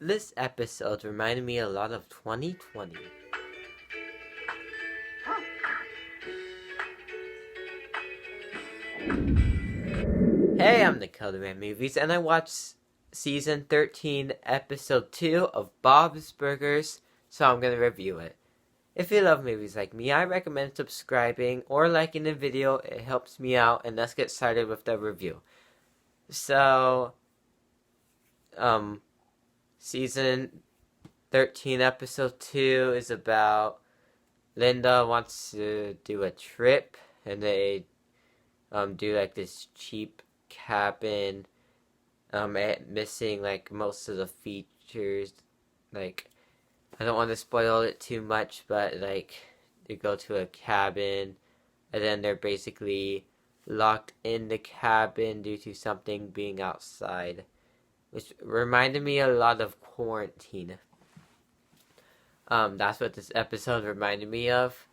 This episode reminded me a lot of 2020. Hey, I'm the Colorman Movies, and I watched season 13, episode 2 of Bob's Burgers, so I'm gonna review it. If you love movies like me, I recommend subscribing or liking the video. It helps me out, and let's get started with the review. So, season 13, episode 2 is about Linda wants to do a trip, and they do like this cheap cabin, missing like most of the features. Like, I don't want to spoil it too much, but like they go to a cabin, and then they're basically locked in the cabin due to something being outside, which reminded me a lot of Quarantine. That's what this episode reminded me of.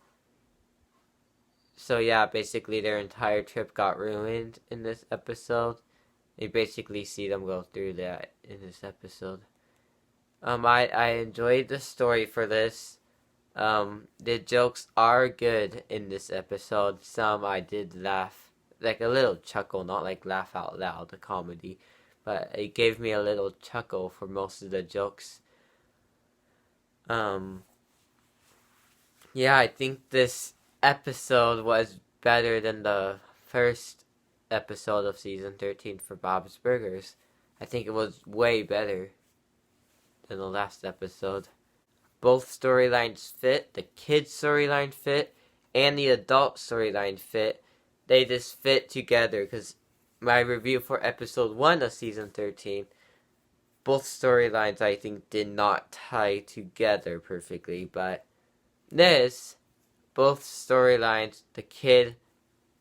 So yeah, basically their entire trip got ruined in this episode. You basically see them go through that in this episode. I enjoyed the story for this. The jokes are good in this episode. Some I did laugh, like a little chuckle, not like laugh out loud, the comedy, but it gave me a little chuckle for most of the jokes. Yeah, I think this episode was better than the first episode of season 13 for Bob's Burgers. I think it was way better than the last episode. Both storylines fit. The kids storyline fit, and the adult storyline fit. They just fit together, because my review for episode 1 of season 13, both storylines I think did not tie together perfectly, but this, both storylines, the kid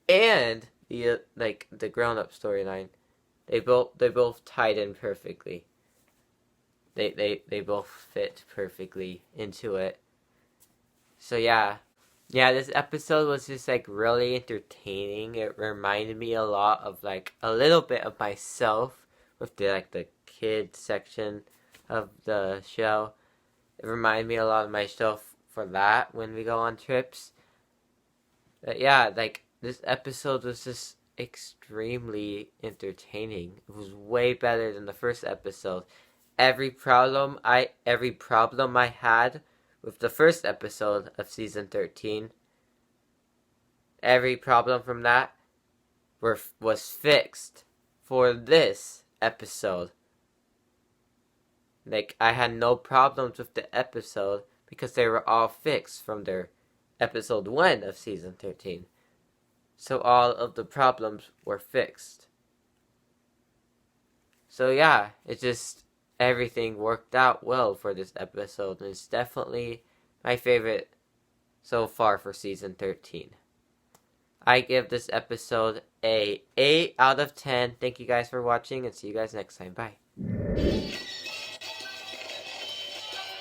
and the grown-up storyline, they both tied in perfectly. They both fit perfectly into it. So yeah, this episode was just like really entertaining. It reminded me a lot of like a little bit of myself with the kid section of the show. It reminded me a lot of myself for that when we go on trips. But yeah, like this episode was just extremely entertaining. It was way better than the first episode. Every problem I had with the first episode of season 13, every problem from that was fixed for this episode. Like, I had no problems with the episode because they were all fixed from their episode 1 of season 13. So all of the problems were fixed. So yeah, it just, everything worked out well for this episode, and it's definitely my favorite so far for season 13. I give this episode a 8 out of 10. Thank you guys for watching, and see you guys next time. Bye.